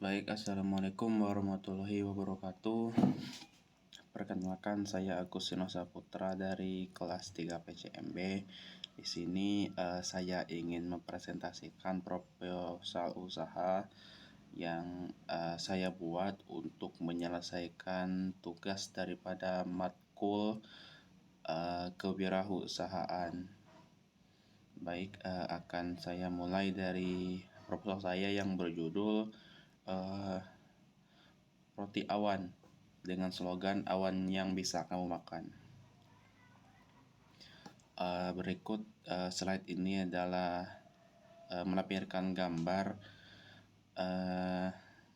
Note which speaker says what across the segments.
Speaker 1: Baik, assalamualaikum warahmatullahi wabarakatuh. Perkenalkan, saya Agustinus Saputra dari kelas 3 PCMB. Di sini saya ingin mempresentasikan proposal usaha yang saya buat untuk menyelesaikan tugas daripada matkul kewirausahaan. Baik, akan saya mulai dari proposal saya yang berjudul Roti Awan dengan slogan awan yang bisa kamu makan. Berikut slide ini adalah menampilkan gambar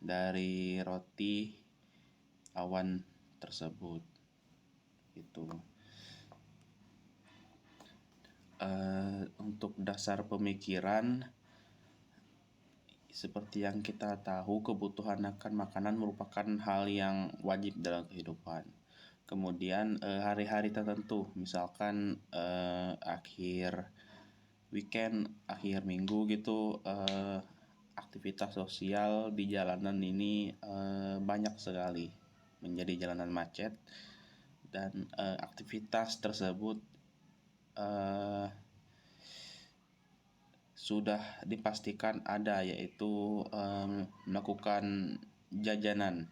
Speaker 1: dari roti awan tersebut. Untuk dasar pemikiran, seperti yang kita tahu, kebutuhan akan makanan merupakan hal yang wajib dalam kehidupan. Kemudian hari-hari tertentu, misalkan akhir weekend, akhir minggu gitu, aktivitas sosial di jalanan ini banyak sekali, menjadi jalanan macet, dan aktivitas tersebut sudah dipastikan ada, yaitu melakukan jajanan,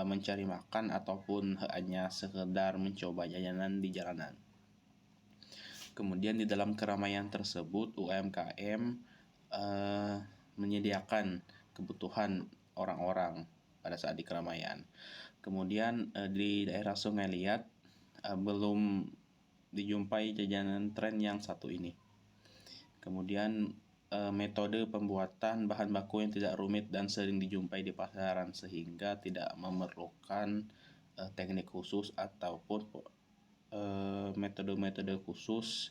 Speaker 1: mencari makan ataupun hanya sekedar mencoba jajanan di jalanan. Kemudian di dalam keramaian tersebut, UMKM menyediakan kebutuhan orang-orang pada saat di keramaian. Kemudian di daerah Sungai Liat belum dijumpai jajanan tren yang satu ini. Kemudian metode pembuatan bahan baku yang tidak rumit dan sering dijumpai di pasaran, sehingga tidak memerlukan teknik khusus ataupun metode-metode khusus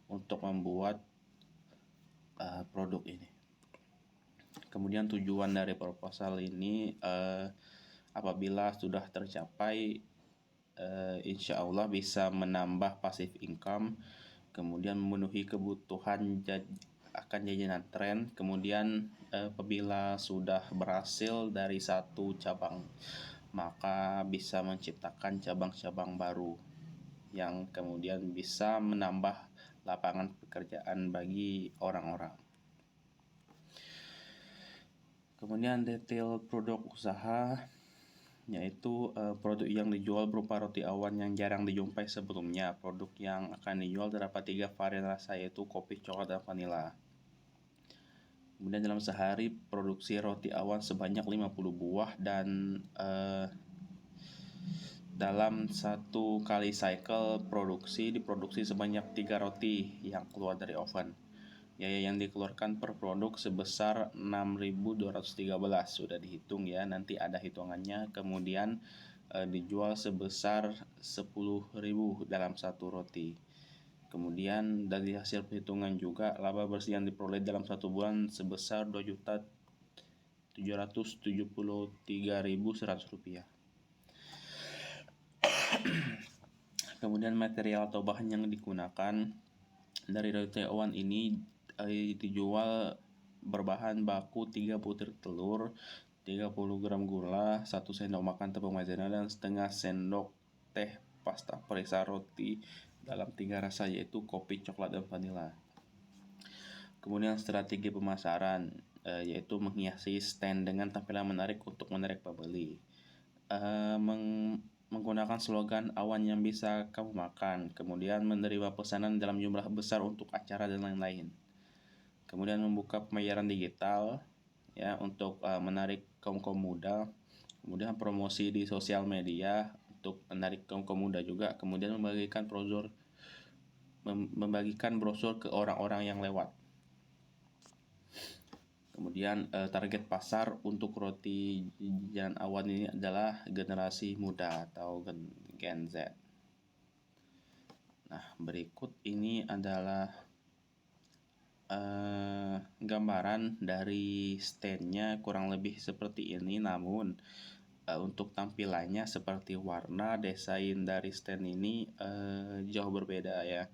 Speaker 1: untuk membuat produk ini. Kemudian tujuan dari proposal ini apabila sudah tercapai, insya Allah bisa menambah passive income, kemudian memenuhi kebutuhan akan jajanan tren. Kemudian apabila sudah berhasil dari satu cabang, maka bisa menciptakan cabang-cabang baru yang kemudian bisa menambah lapangan pekerjaan bagi orang-orang. Kemudian detail produk usaha, yaitu produk yang dijual berupa roti awan yang jarang dijumpai sebelumnya. Produk yang akan dijual terdapat 3 varian rasa, yaitu kopi, coklat, dan vanila. Kemudian dalam sehari produksi roti awan sebanyak 50 buah, dan dalam satu kali cycle diproduksi sebanyak 3 roti yang keluar dari oven. Biaya yang dikeluarkan per produk sebesar 6.213, sudah dihitung ya, nanti ada hitungannya. Kemudian dijual sebesar 10.000 dalam satu roti. Kemudian dari hasil perhitungan juga, laba bersih yang diperoleh dalam 1 bulan sebesar Rp2.773.100. Kemudian material atau bahan yang digunakan dari roti awan ini dijual berbahan baku 3 butir telur, 30 gram gula, 1 sendok makan tepung maizena, dan setengah sendok teh pasta perisa roti dalam 3 rasa, yaitu kopi, coklat, dan vanila. Kemudian strategi pemasaran, yaitu menghiasi stand dengan tampilan menarik untuk menarik pembeli. Menggunakan slogan awan yang bisa kamu makan, kemudian menerima pesanan dalam jumlah besar untuk acara dan lain-lain. Kemudian membuka pembayaran digital ya untuk menarik kaum muda. Kemudian promosi di sosial media untuk menarik kaum muda juga. Kemudian membagikan brosur ke orang-orang yang lewat. Kemudian target pasar untuk roti jajanan awan ini adalah generasi muda atau Gen Z. Nah, berikut ini adalah gambaran dari standnya, kurang lebih seperti ini. Namun untuk tampilannya seperti warna desain dari stand ini jauh berbeda ya,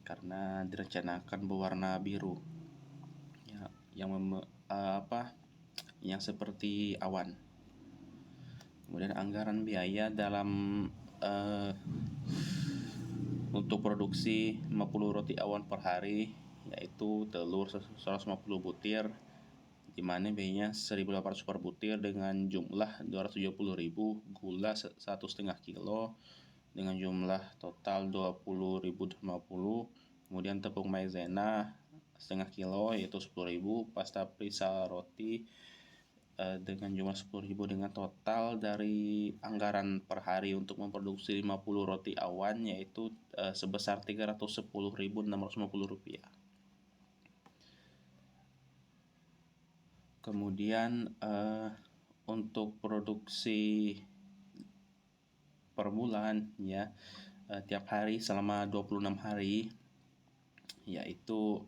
Speaker 1: karena direncanakan berwarna biru ya, yang yang seperti awan. Kemudian anggaran biaya dalam untuk produksi 50 roti awan per hari, yaitu telur 150 butir, di mana biayanya 1.800 per butir dengan jumlah 270.000, gula 1,5 kilo dengan jumlah total 20.050, kemudian tepung maizena setengah kilo yaitu 10.000, pasta perisa roti dengan jumlah 10.000, dengan total dari anggaran per hari untuk memproduksi 50 roti awan yaitu sebesar Rp310.650. Kemudian untuk produksi per bulan ya, tiap hari selama 26 hari yaitu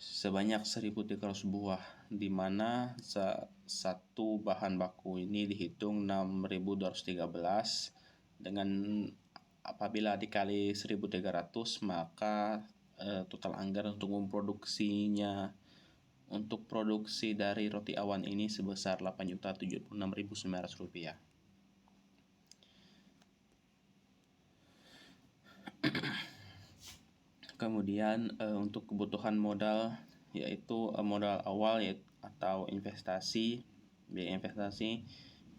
Speaker 1: sebanyak 1.300 buah, di mana satu bahan baku ini dihitung 6.213, dengan apabila dikali 1.300 maka total anggaran untuk memproduksinya, untuk produksi dari roti awan ini sebesar Rp8.076.900. Kemudian untuk kebutuhan modal, yaitu modal awal atau investasi, biaya investasi,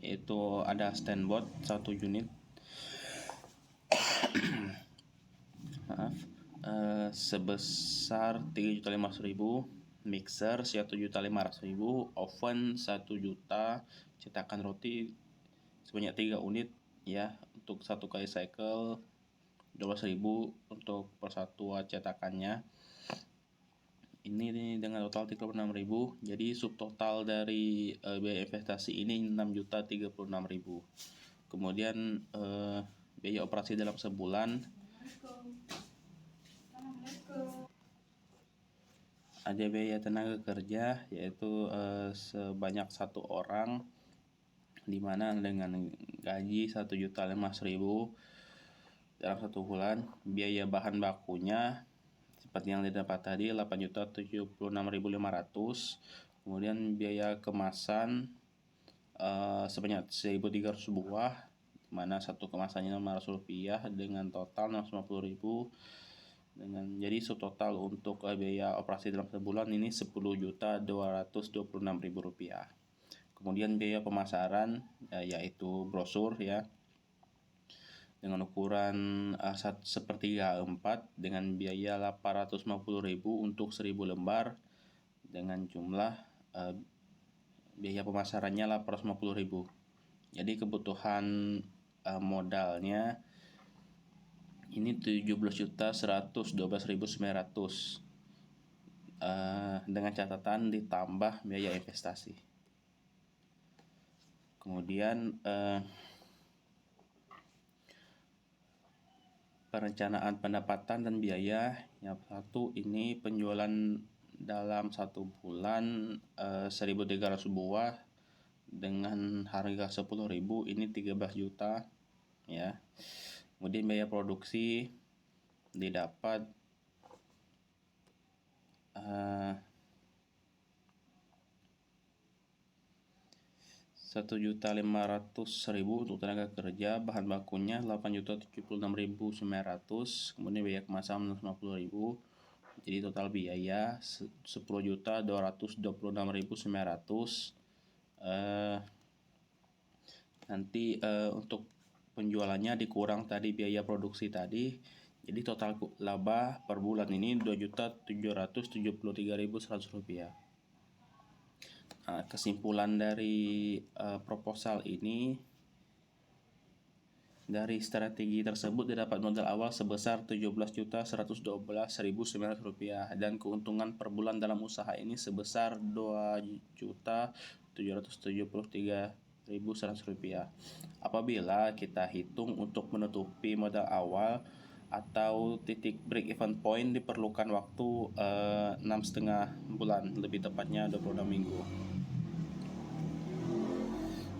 Speaker 1: yaitu ada standboard 1 unit sebesar 3.500.000, mixer 1.500.000, oven 1 juta, cetakan roti sebanyak 3 unit ya, untuk 1 kali cycle 12.000 untuk per satu cetakannya. Ini dengan total 36.000. Jadi subtotal dari biaya investasi ini 6.036.000. Kemudian biaya operasi dalam sebulan ada biaya tenaga kerja, yaitu sebanyak 1 orang, di mana dengan gaji 1.500.000 dalam 1 bulan. Biaya bahan bakunya seperti yang didapat tadi 8.076.500. Kemudian biaya kemasan sebanyak 1.300 buah, di mana satu kemasannya Rp500 dengan total 650.000. Jadi subtotal untuk biaya operasi dalam sebulan ini Rp10.226.000. Kemudian biaya pemasaran yaitu brosur ya, dengan ukuran 1/4 dengan biaya 850.000 untuk 1.000 lembar, dengan jumlah biaya pemasarannya 850.000. Jadi kebutuhan modalnya ini 17.112.900 dengan catatan ditambah biaya investasi. Kemudian perencanaan pendapatan dan biaya. Yang satu ini penjualan dalam 1 bulan 1.300 buah dengan harga 10.000, ini 13 juta ya. Kemudian biaya produksi didapat 1.500.000 untuk tenaga kerja, bahan bakunya 8.076.900, kemudian biaya kemasan 50.000. Jadi total biaya 10.226.900. Nanti untuk penjualannya dikurang tadi biaya produksi tadi, jadi total laba per bulan ini Rp2.773.100. Kesimpulan dari proposal ini, dari strategi tersebut didapat modal awal sebesar Rp17.112.900 dan keuntungan per bulan dalam usaha ini sebesar Rp2.773.100. Apabila kita hitung untuk menutupi modal awal atau titik break even point, diperlukan waktu 6,5 bulan, lebih tepatnya 26 minggu.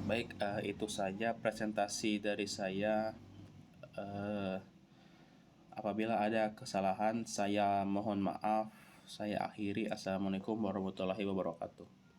Speaker 1: Baik, itu saja presentasi dari saya. Apabila ada kesalahan, saya mohon maaf. saya akhiri. Assalamualaikum warahmatullahi wabarakatuh.